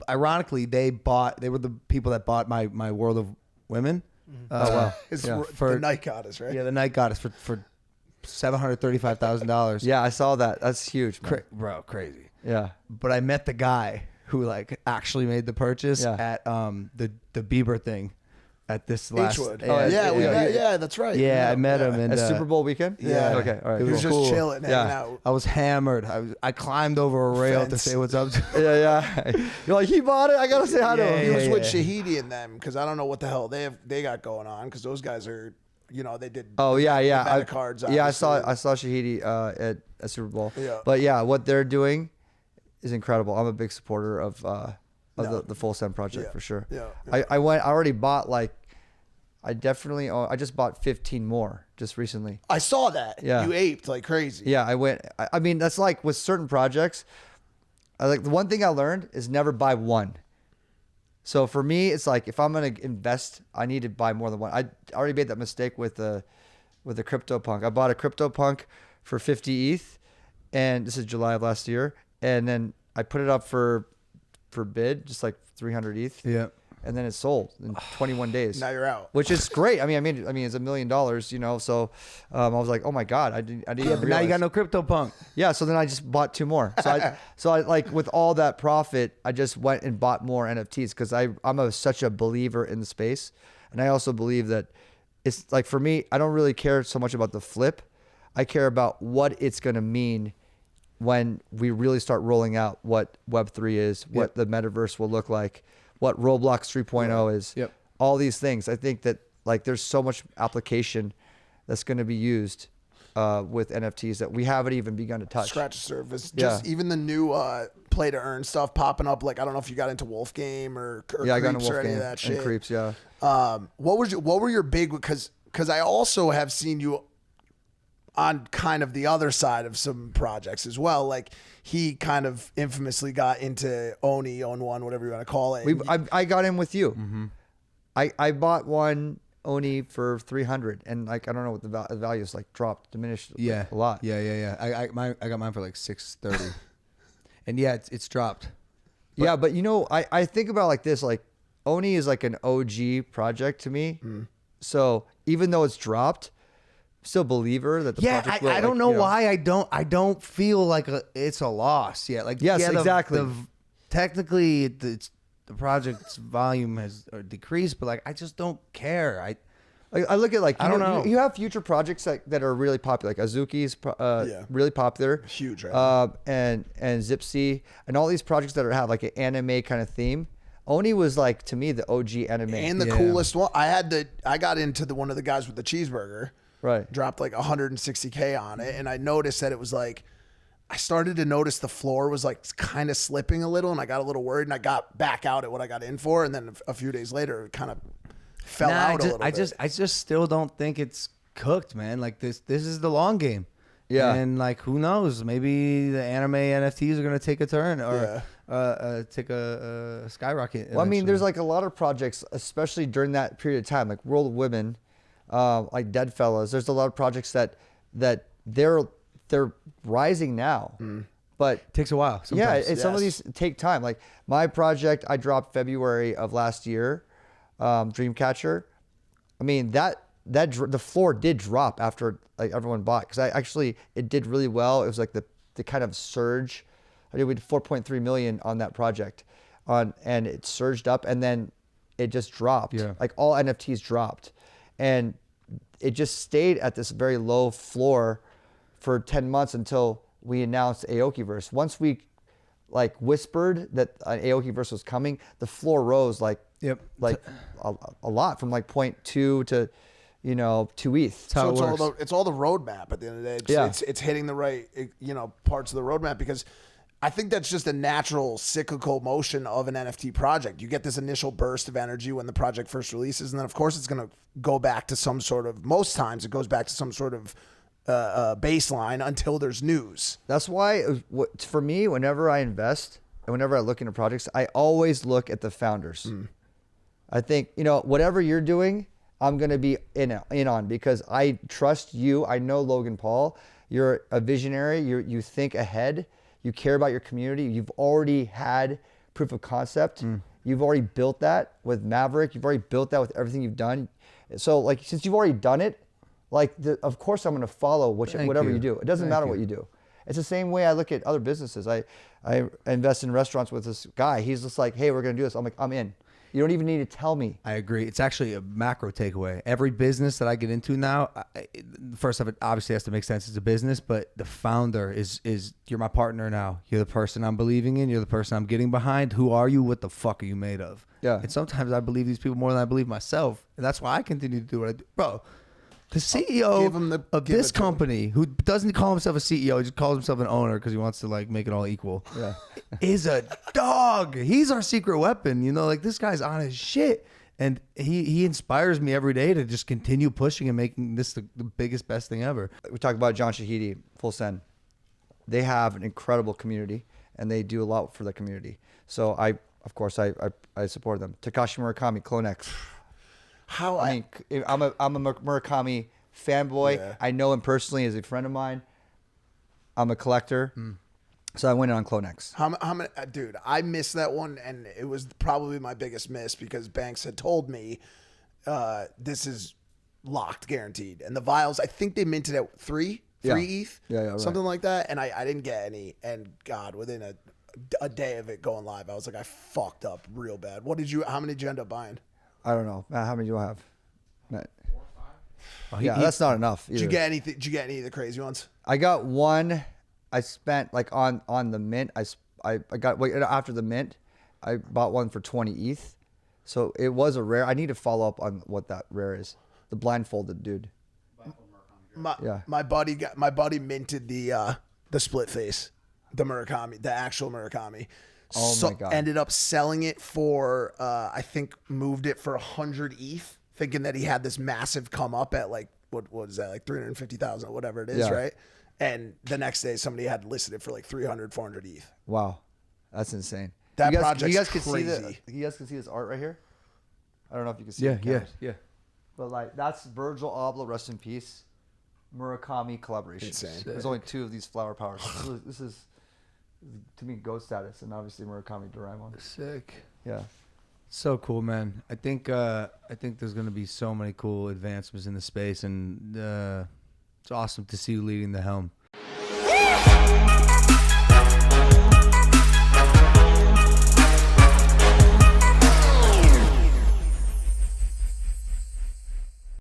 ironically, they were the people that bought my World of Women. Oh wow. For the Night Goddess, right? Yeah, the Night Goddess for $735,000. Yeah, I saw that. That's huge, man. Bro, crazy. Yeah. But I met the guy who like actually made the purchase at the Bieber thing at this last. Beechwood. Yeah, that's right. Yeah, I met him and At Super Bowl weekend? Yeah. Okay, all right. It He was cool. just chilling, hanging out. I was hammered. I climbed over a rail to Fence. say what's up to him. Yeah. You're like, he bought it? I got to say hi to him. He was with yeah. Shahidi and them because I don't know what the hell they got going on because those guys are, they did. Oh yeah. the cards. Yeah, I saw obviously. Shahidi at Super Bowl. Yeah. But yeah, what they're doing is incredible. I'm a big supporter of the Full Send project for sure. Yeah. I already bought I just bought 15 more just recently. I saw that. Yeah. You aped like crazy. Yeah, I mean, that's like with certain projects. The one thing I learned is never buy one. So for me, it's like if I'm gonna invest, I need to buy more than one. I already made that mistake with the CryptoPunk. I bought a CryptoPunk for 50 ETH, and this is July of last year, and then I put it up for bid, just like 300 ETH. Yeah. And then it sold in 21 days. Now you're out. Which is great. I mean, it's $1 million, So I was like, oh my god, I didn't. But now you got no CryptoPunk. Yeah. So then I just bought 2 more. So I like with all that profit, I just went and bought more NFTs because I'm such a believer in the space, and I also believe that it's like for me, I don't really care so much about the flip. I care about what it's gonna mean when we really start rolling out what Web3 is, what the metaverse will look like, what Roblox 3.0 is. Yep. All these things. I think that like there's so much application that's going to be used with NFTs that we haven't even begun to touch. Scratch the surface. Just even the new play to earn stuff popping up. Like I don't know if you got into Wolf Game or I got into Creeps or Wolf any Game of that shit. and Creeps. Yeah. What were your big? Because I also have seen you on kind of the other side of some projects as well. Like he kind of infamously got into Oni, Own One, whatever you want to call it. I got in with you. Mm-hmm. I bought one Oni for 300, and like I don't know what the value is, like dropped, diminished a lot. Yeah. I got mine for like 630, and yeah, it's dropped. Yeah, but I think about like this, like Oni is like an OG project to me. So even though it's dropped, still believer that the project will, I don't know why I don't feel like it's a loss yet. Like exactly. Technically, the project's volume has decreased, but like I just don't care. I look at like I don't know. You have future projects that are really popular, like Aoki'S, really popular, huge, right? And Zipsy and all these projects that have like an anime kind of theme. Oni was like to me the OG anime and the coolest one. I got into one of the guys with the cheeseburger. Right. Dropped like 160K on it. And I noticed that it was like, I started to notice the floor was like kind of slipping a little, and I got a little worried, and I got back out at what I got in for. And then a few days later, it kind of fell out a little bit. I just still don't think it's cooked, man. Like this is the long game. Yeah. And like, who knows? Maybe the anime NFTs are going to take a turn or take a skyrocket. Well, I mean, eventually. there's like a lot of projects, especially during that period of time, like World of Women, like Dead Fellas. There's a lot of projects that they're rising now, but it takes a while. Sometimes. Some of these take time. Like my project, I dropped February of last year, Dreamcatcher. I mean the floor did drop after like everyone bought because it did really well. It was like the kind of surge. I did 4.3 million on that project, and it surged up and then it just dropped. Yeah. Like all NFTs dropped, and it just stayed at this very low floor for 10 months until we announced Aoki'S. Once we like whispered that an Aoki'S was coming, the floor rose like a lot from like 0.2 to 2 ETH. So it's all the roadmap at the end of the day. It's hitting the right parts of the roadmap, because I think that's just a natural cyclical motion of an NFT project. You get this initial burst of energy when the project first releases, and then of course it's going to go back to some sort of, most times it goes back to some sort of baseline until there's news. That's why for me, whenever I invest and whenever I look into projects, I always look at the founders. I think, whatever you're doing, I'm going to be in on, because I trust you. I know Logan Paul. You're a visionary. You think ahead. You care about your community. You've already had proof of concept. You've already built that with Maverick. You've already built that with everything you've done. So like, since you've already done it, like, of course I'm going to follow whatever you do. It doesn't matter what you do. It's the same way I look at other businesses. I invest in restaurants with this guy. He's just like, hey, we're going to do this. I'm like, I'm in. You don't even need to tell me. I agree. It's actually a macro takeaway. Every business that I get into now, first off, it obviously has to make sense as a business, but the founder is you're my partner now. You're the person I'm believing in. You're the person I'm getting behind. Who are you? What the fuck are you made of? Yeah. And sometimes I believe these people more than I believe myself. And that's why I continue to do what I do. Bro, the CEO of this company, who doesn't call himself a CEO, he just calls himself an owner because he wants to like make it all equal, is a dog. He's our secret weapon. You know, like this guy's on his shit. And he inspires me every day to just continue pushing and making this the biggest, best thing ever. We talk about John Shahidi, Full Send. They have an incredible community and they do a lot for the community. So of course I support them. Takashi Murakami, Clone X. I'm a Murakami fanboy. Yeah. I know him personally as a friend of mine. I'm a collector. So I went on Clone X. How many, dude, I missed that one, and it was probably my biggest miss because Banks had told me this is locked, guaranteed. And the vials, I think they minted at 3 ETH, something like that. And I didn't get any. And God, within a day of it going live, I was like, I fucked up real bad. How many did you end up buying? I don't know. How many do I have? 4 or 5. That's not enough. Did you get anything? Did you get any of the crazy ones? I got one. I spent like on the mint. I got after the mint. I bought one for 20 ETH. So it was a rare. I need to follow up on what that rare is. The blindfolded dude. My buddy minted the split face, the Murakami, the actual Murakami. Oh my God. Ended up selling it for, I think moved it for 100 ETH, thinking that he had this massive come up at like, what is that, like 350,000 or whatever it is, right? And the next day somebody had listed it for like 300, 400 ETH. Wow. That's insane. That project's crazy. You guys can see this art right here? I don't know if you can see it. Yeah. But like, that's Virgil Abloh, rest in peace, Murakami collaboration. Insane. There's only 2 of these flower powers. This is to me GOAT status, and obviously Murakami Doraemon. Sick. Yeah. So cool, man. I think there's going to be so many cool advancements in the space, and it's awesome to see you leading the helm.